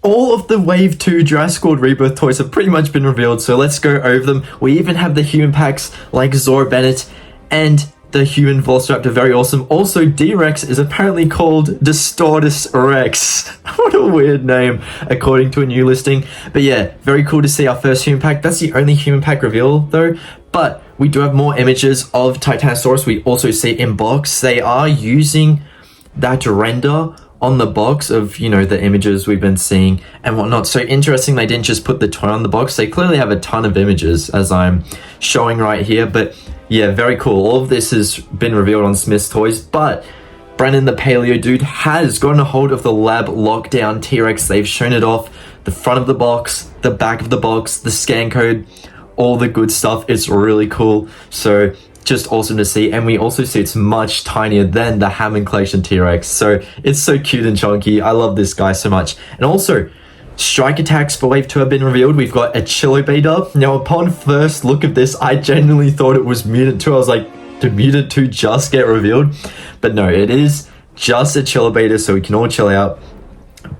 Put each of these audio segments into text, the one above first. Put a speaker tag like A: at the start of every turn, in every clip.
A: all of the Wave 2 Jurassic World Rebirth toys have pretty much been revealed, so let's go over them. We even have the human packs like Zora, Bennett, and the human Velociraptor, very awesome. Also, D-Rex is apparently called Distortus Rex. What a weird name, according to a new listing. But yeah, very cool to see our first human pack. That's the only human pack reveal, though. But we do have more images of Titanosaurus. We also see in box. They are using that render on the box of, you know, the images we've been seeing and whatnot. So interesting, they didn't just put the toy on the box. They clearly have a ton of images, as I'm showing right here. But yeah, very cool. All of this has been revealed on Smith's Toys, but Brennan the Paleo Dude has gotten a hold of the lab lockdown T-Rex. They've shown it off. The front of the box, the back of the box, the scan code, all the good stuff. It's really cool. So just awesome to see. And we also see it's much tinier than the Hammond Collection T-Rex. So it's so cute and chunky. I love this guy so much. And also, strike attacks for Wave 2 have been revealed. We've got Achillobator. Now, upon first look at this, I genuinely thought it was Mutant 2. I was like, did Mutant 2 just get revealed? But no, it is just Achillobator, so we can all chill out.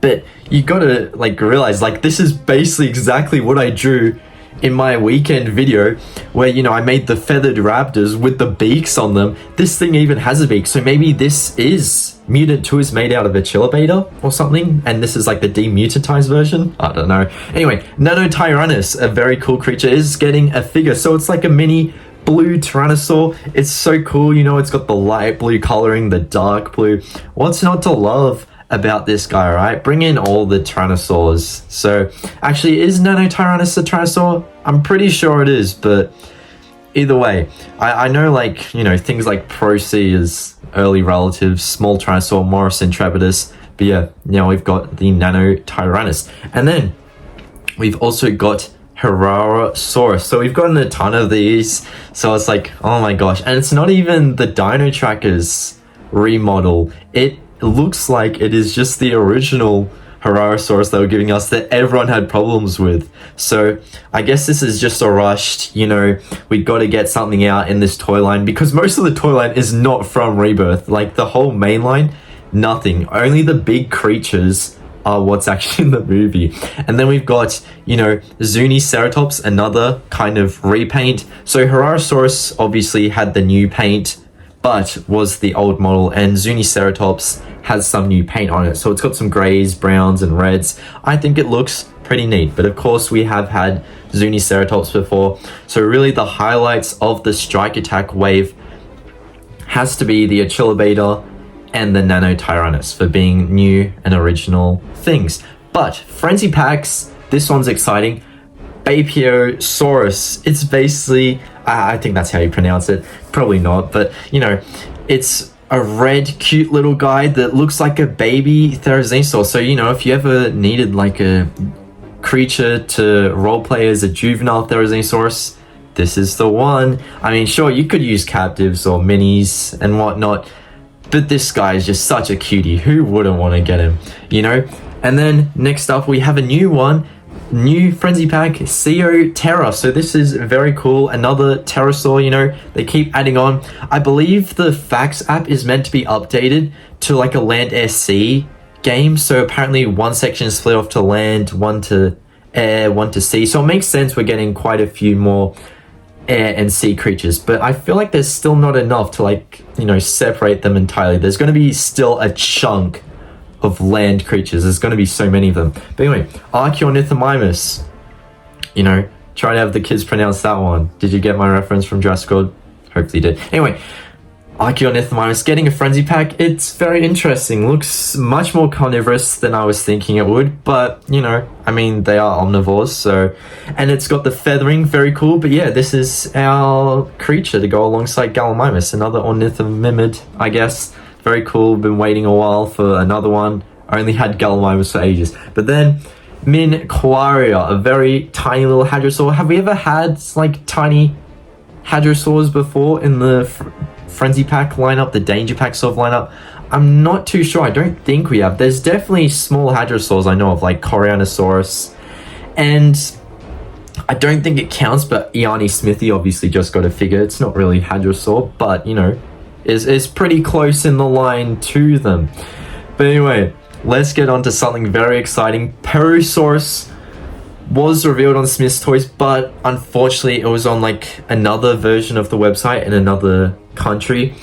A: But you gotta, like, realize, like, this is basically exactly what I drew in my weekend video where, you know, I made the feathered raptors with the beaks on them. This thing even has a beak, so maybe this is Mutant 2 is made out of Achillobator or something, and this is like the demutantized version. I don't know. Anyway, Nanotyrannus, a very cool creature, is getting a figure. So it's like a mini blue Tyrannosaur. It's so cool. You know, it's got the light blue coloring, the dark blue. What's not to love about this guy, right? Bring in all the Tyrannosaurs. So actually, is Nanotyrannus a Tyrannosaur? I'm pretty sure it is, but either way, I know, like, you know, things like ProC is early relatives, small Tyrannosaur, Morris Intrepidus. But yeah, now we've got the Nanotyrannus. And then we've also got Herrerasaurus. So we've gotten a ton of these. So it's like, oh my gosh. And it's not even the Dino Trackers remodel. It looks like it is just the original Herrerasaurus they were giving us that everyone had problems with. So I guess this is just a rushed, you know, we got to get something out in this toy line, because most of the toy line is not from Rebirth. Like the whole main line, nothing. Only the big creatures are what's actually in the movie. And then we've got, you know, Zuniceratops, another kind of repaint. So Herrerasaurus obviously had the new paint, but was the old model, and Zuniceratops has some new paint on it. So it's got some grays, browns, and reds. I think it looks pretty neat, but of course we have had Zuniceratops before. So really the highlights of the strike attack wave has to be the Achillobator and the Nanotyrannus for being new and original things. But Frenzy Packs, this one's exciting. Beipiaosaurus, it's basically, I think that's how you pronounce it, probably not, but you know, it's a red cute little guy that looks like a baby Therizinosaur. So, you know, if you ever needed like a creature to roleplay as a juvenile Therizinosaurus, this is the one. I mean, sure, you could use captives or minis and whatnot, but this guy is just such a cutie. Who wouldn't want to get him, you know? And then next up we have a new one, new Frenzy Pack, Ceoptera. So this is very cool. Another pterosaur, you know, they keep adding on. I believe the Fax app is meant to be updated to like a land, air, sea game. So apparently one section is split off to land, one to air, one to sea. So it makes sense we're getting quite a few more air and sea creatures, but I feel like there's still not enough to, like, you know, separate them entirely. There's going to be still a chunk of land creatures. There's going to be so many of them. But anyway, Archaeornithomimus, you know, try to have the kids pronounce that one. Did you get my reference from Jurassic World? Hopefully you did. Anyway, Archaeornithomimus getting a Frenzy Pack. It's very interesting. Looks much more carnivorous than I was thinking it would, but, you know, I mean, they are omnivores, so... And it's got the feathering, very cool. But yeah, this is our creature to go alongside Gallimimus, another ornithomimid, I guess. Very cool. Been waiting a while for another one. I only had Gallimimus for ages. But then Minqaria, a very tiny little hadrosaur. Have we ever had like tiny hadrosaurs before in the Frenzy Pack lineup, the Danger Pack sort of lineup? I'm not too sure. I don't think we have. There's definitely small hadrosaurs I know of, like Corianosaurus, and I don't think it counts, but Iani Smithy obviously just got a figure. It's not really hadrosaur, but, you know, is pretty close in the line to them. But anyway, let's get on to something very exciting. Purrusaurus was revealed on Smith's Toys, but unfortunately it was on like another version of the website in another country.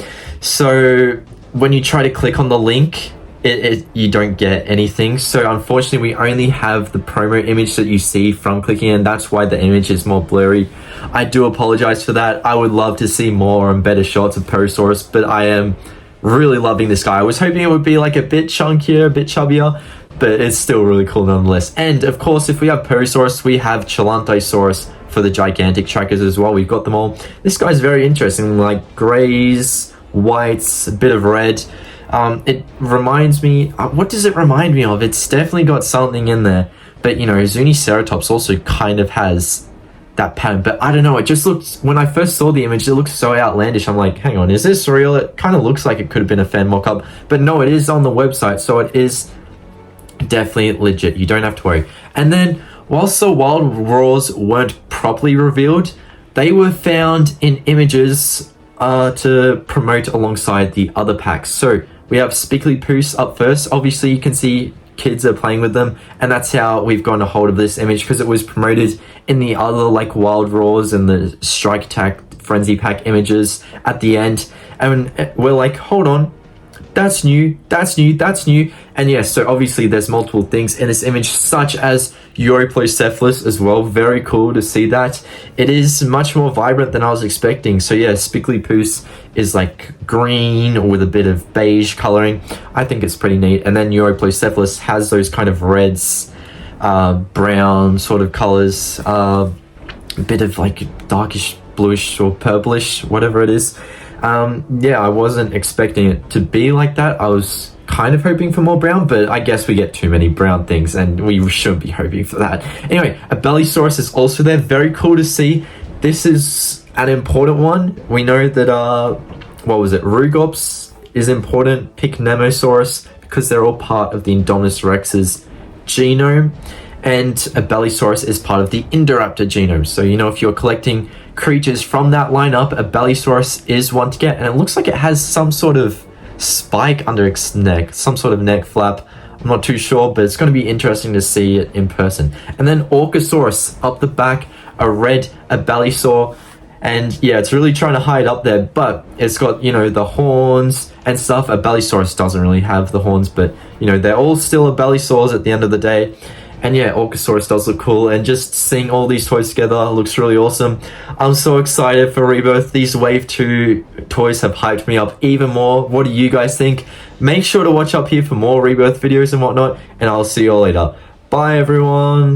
A: So when you try to click on the link, you don't get anything. So unfortunately we only have the promo image that you see from clicking, and that's why the image is more blurry. I do apologize for that. I would love to see more and better shots of Purrusaurus, but I am really loving this guy. I was hoping it would be like a bit chunkier, a bit chubbier, but it's still really cool nonetheless. And of course, if we have Purrusaurus, we have Chilantaisaurus for the gigantic trackers as well. We've got them all. This guy's very interesting, like grays, whites, a bit of red. It reminds me, what does it remind me of? It's definitely got something in there, but you know, Zuniceratops also kind of has that pattern, but I don't know, it just looks, when I first saw the image, it looks so outlandish. I'm like, hang on, is this real? It kind of looks like it could have been a fan mock-up, but no, it is on the website, so it is definitely legit. You don't have to worry. And then, whilst the wild roars weren't properly revealed, they were found in images to promote alongside the other packs. So we have Spiclypeus up first. Obviously you can see kids are playing with them, and that's how we've gotten a hold of this image, because it was promoted in the other like wild roars and the strike attack frenzy pack images at the end, and we're like, hold on, that's new, that's new, that's new. And yes, so obviously there's multiple things in this image, such as Euryplocephalus as well. Very cool to see that. It is much more vibrant than I was expecting. So yeah, Spiclypeus is like green with a bit of beige coloring. I think it's pretty neat. And then Euryplocephalus has those kind of reds, brown sort of colors, a bit of like darkish bluish or purplish, whatever it is. Yeah, I wasn't expecting it to be like that. I was kind of hoping for more brown, but I guess we get too many brown things, and we should be hoping for that. Anyway, Abelisaurus is also there. Very cool to see. This is an important one. We know that, what was it? Rugops is important. Picnemosaurus, because they're all part of the Indominus Rex's genome. And Abelisaurus is part of the Indoraptor genome. So, you know, if you're collecting creatures from that lineup, Abelisaurus is one to get. And it looks like it has some sort of spike under its neck, some sort of neck flap. I'm not too sure, but it's going to be interesting to see it in person. And then Aucasaurus up the back, a red Abelisaur. And yeah, it's really trying to hide up there, but it's got, you know, the horns and stuff. Abelisaurus doesn't really have the horns, but, you know, they're all still Abelisaurs at the end of the day. And yeah, Aucasaurus does look cool, and just seeing all these toys together looks really awesome. I'm so excited for Rebirth. These Wave 2 toys have hyped me up even more. What do you guys think? Make sure to watch up here for more Rebirth videos and whatnot, and I'll see you all later. Bye everyone!